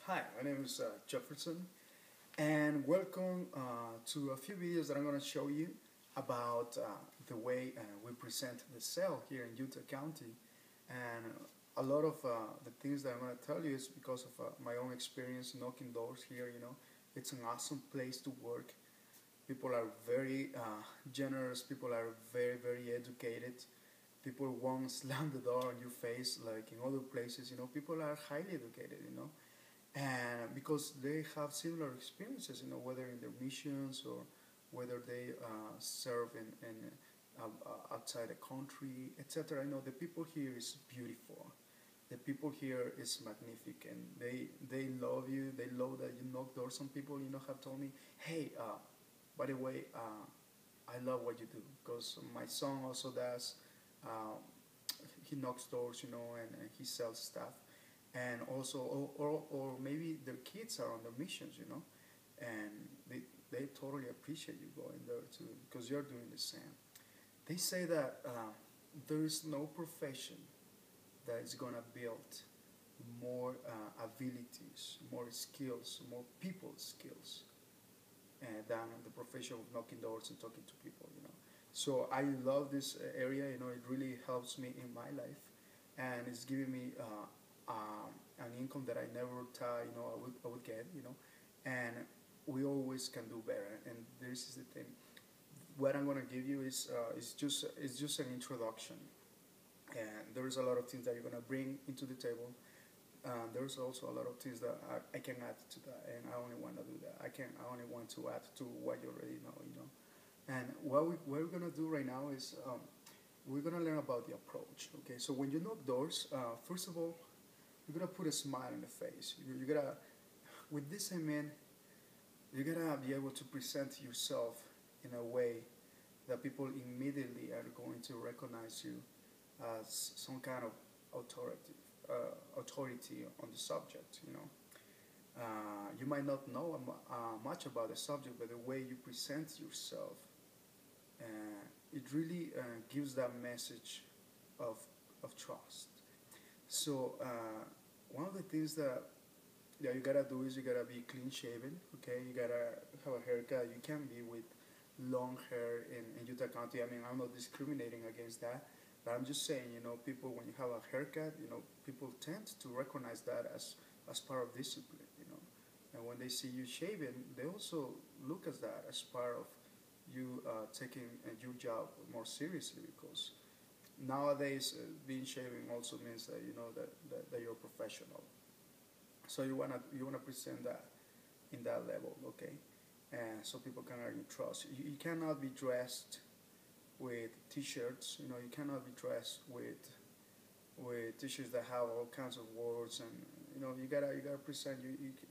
Hi, my name is Jefferson, and welcome to a few videos that I'm going to show you about the way we present the sale here in Utah County. And a lot of the things that I'm going to tell you is because of my own experience knocking doors here. It's an awesome place to work. People are very generous. People are very, very educated. People won't slam the door on your face like in other places. People are highly educated. And because they have similar experiences, whether in their missions or whether they serve in outside the country, etc. The people here is beautiful. The people here is magnificent. They love you. They love that you knock doors. Some people, have told me, hey, by the way, I love what you do because my son also does. He knocks doors, and he sells stuff, and also, or maybe their kids are on their missions, and they totally appreciate you going there too because you're doing the same. They say that there is no profession that is gonna build more abilities, more skills, more people skills than the profession of knocking doors and talking to people. So I love this area. It really helps me in my life, and it's giving me an income that I never thought I would get. And we always can do better. And this is the thing. What I'm gonna give you is just an introduction, and there's a lot of things that you're gonna bring into the table. There's also a lot of things that I can add to that, and I only want to do that. I only want to add to what you already know. And what we're gonna do right now is we're gonna learn about the approach. Okay, so when you knock doors, first of all, you're gonna put a smile on the face. You gotta, with this amen, you gotta be able to present yourself in a way that people immediately are going to recognize you as some kind of authority on the subject. You might not know much about the subject, but the way you present yourself, it really gives that message of trust. So one of the things that you gotta do is you gotta be clean shaven. Okay, you gotta have a haircut. You can't be with long hair in Utah County. I mean, I'm not discriminating against that, but I'm just saying, people, when you have a haircut, people tend to recognize that as part of discipline. And when they see you shaven, they also look at that as part of you taking your job more seriously, because nowadays being shaven also means that that you're a professional. So you wanna present that in that level, okay? And so people can earn your trust. You cannot be dressed with t-shirts. You cannot be dressed with t-shirts that have all kinds of words, and you gotta present.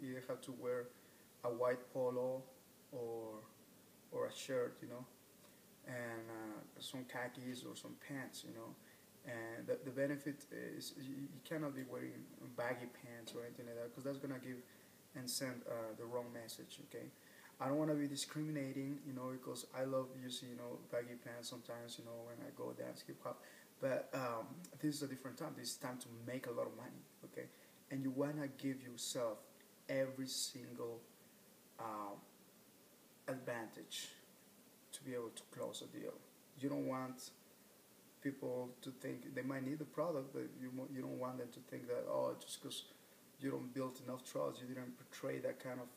You have to wear a white polo or a shirt, and some khakis or some pants. And the benefit is you cannot be wearing baggy pants or anything like that, because that's gonna give and send the wrong message. Okay, I don't want to be discriminating, because I love using baggy pants sometimes, when I go dance hip hop. But this is a different time. This is time to make a lot of money. Okay, and you wanna give yourself every single advantage to be able to close a deal. You don't want people to think they might need the product, but you don't want them to think that, oh, just because you don't build enough trust, you didn't portray that kind of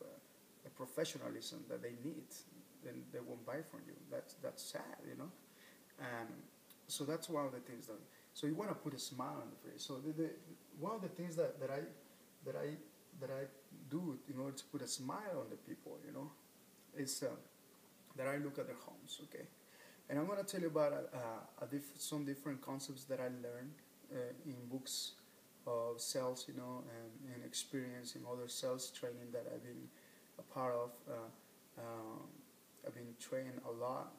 professionalism that they need, then they won't buy from you. That's sad. And so that's one of the things that. So you want to put a smile on the face. So one of the things that I do in order to put a smile on the people, is that I look at their homes. Okay. And I'm going to tell you about some different concepts that I learned in books of sales, and experience in other sales training that I've been a part of. I've been trained a lot,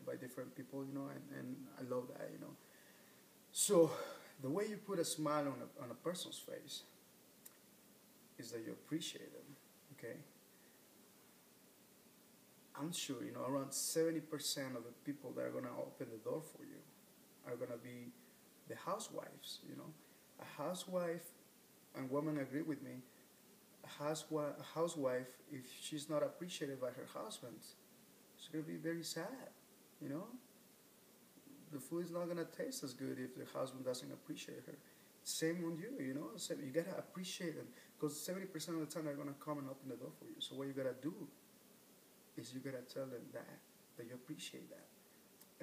by different people, and I love that. So the way you put a smile on a person's face is that you appreciate them, okay? I'm sure, around 70% of the people that are going to open the door for you are going to be the housewives. A housewife, and women agree with me, a a housewife, if she's not appreciated by her husband, she's gonna be very sad. You know, the food is not gonna taste as good if the husband doesn't appreciate her. Same on you, you know. So you gotta appreciate them because 70% of the time they're gonna come and open the door for you. So what you gotta do is you gotta tell them that you appreciate that,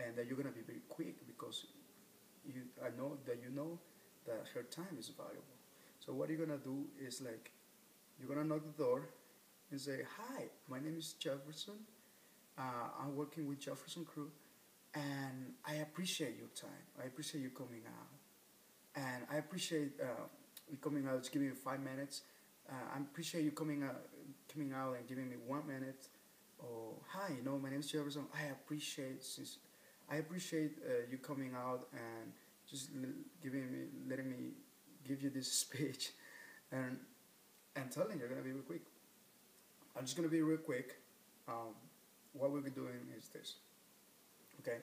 and that you're gonna be very quick because I know that you know that her time is valuable. So what you're gonna do is like you're gonna knock the door and say, "Hi, my name is Jefferson. I'm working with Jefferson Crew, and I appreciate your time. I appreciate you coming out, and I appreciate you coming out. Just giving me 5 minutes. I appreciate you coming out and giving me 1 minute. Oh, hi, you know, my name is Jefferson. I appreciate you coming out and just letting me give you this speech, and telling you're gonna be real quick. I'm just gonna be real quick. What we'll be doing is this. Okay,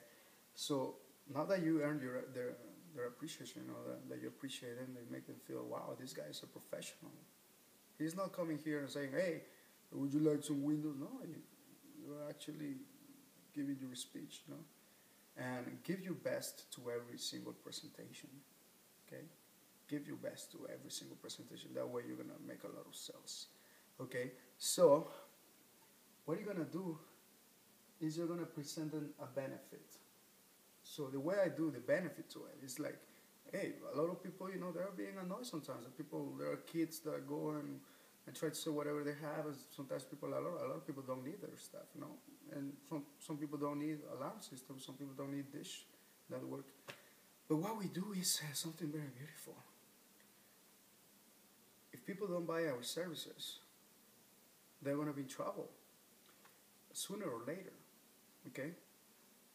so now that you earned their appreciation, you know that you appreciate them, they make them feel, wow, this guy is a professional. He's not coming here and saying, hey, would you like some windows? No, you're actually giving your speech, you know, and give your best to every single presentation. Okay, give your best to every single presentation. That way you're gonna make a lot of sales. Okay, so what you're gonna do is you're gonna present them a benefit. So the way I do the benefit to it is like, hey, a lot of people, you know, they're being annoyed sometimes. There are kids that go and try to sell whatever they have, and sometimes a lot of people don't need their stuff, you know, and some people don't need alarm systems, some people don't need dish that work. But what we do is something very beautiful. If people don't buy our services, they're gonna be in trouble sooner or later. Okay,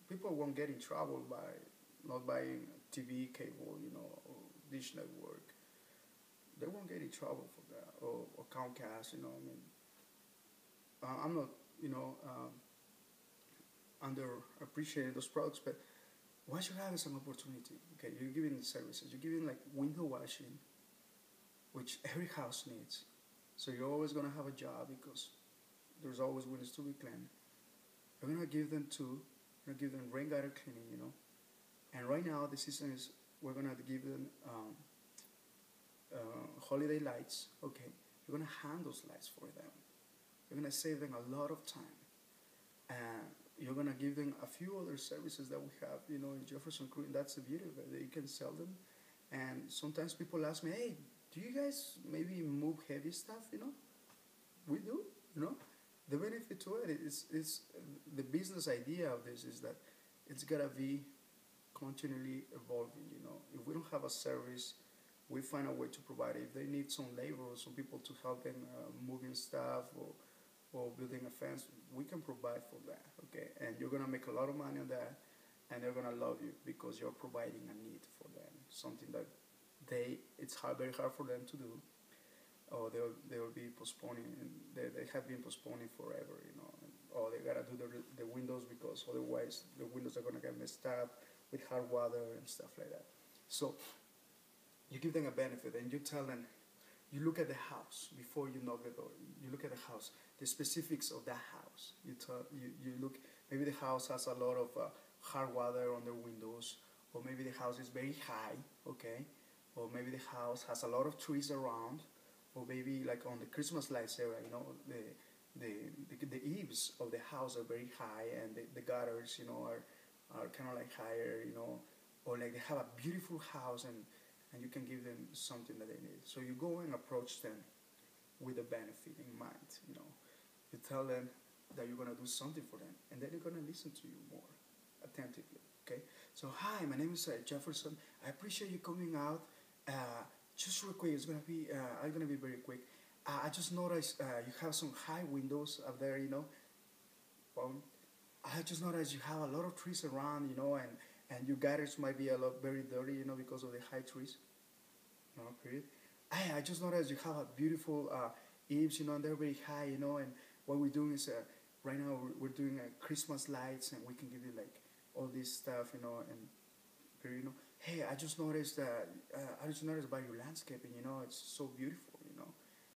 people won't get in trouble by not buying TV, cable, you know, or dish network. They won't get in trouble for that, or Comcast, you know. I mean, I'm not, you know, under appreciating those products, but what you have is an opportunity. Okay, you're giving the services. You're giving like window washing, which every house needs. So you're always gonna have a job because there's always windows to be cleaned. You're gonna give them rain gutter cleaning, you know. And right now the season is we're gonna give them holiday lights. Okay, you're gonna hand those lights for them. You're gonna save them a lot of time, and you're gonna give them a few other services that we have, you know, in Jefferson Crew. And that's the beauty of it, that you can sell them. And sometimes people ask me, hey, do you guys maybe move heavy stuff? You know, we do. You know, the benefit to it is the business idea of this is that it's gotta be continually evolving. You know, if we don't have a service, we find a way to provide it. If they need some labor or some people to help them moving stuff or building a fence, we can provide for that. Okay, and you're gonna make a lot of money on that, and they're gonna love you because you're providing a need for them, something that it's very hard for them to do, or they'll be postponing, and they have been postponing forever, you know, or they gotta do the windows because otherwise the windows are gonna get messed up with hard water and stuff like that. So you give them a benefit, and you tell them, you look at the house before you knock the door. You look at the house, the specifics of that house. You look, maybe the house has a lot of hard water on their windows, or maybe the house is very high, okay, or maybe the house has a lot of trees around, or maybe like on the Christmas lights area, you know, the eaves of the house are very high, and the gutters, you know, are kind of like higher, you know, or like they have a beautiful house, and you can give them something that they need. So you go and approach them with a benefit in mind, you know. You tell them that you're gonna do something for them, and then they're gonna listen to you more attentively, okay? So, hi, my name is Jefferson. I appreciate you coming out. Just real quick, I'm gonna be very quick. I just noticed you have some high windows up there, you know. I just noticed you have a lot of trees around, you know, and your gutters might be very dirty, you know, because of the high trees. No, period. I just noticed you have a beautiful eaves, you know, and they're very high, you know, and what we're doing is right now we're doing Christmas lights, and we can give you like all this stuff, you know, and you know, hey, I just noticed about your landscaping, you know, it's so beautiful.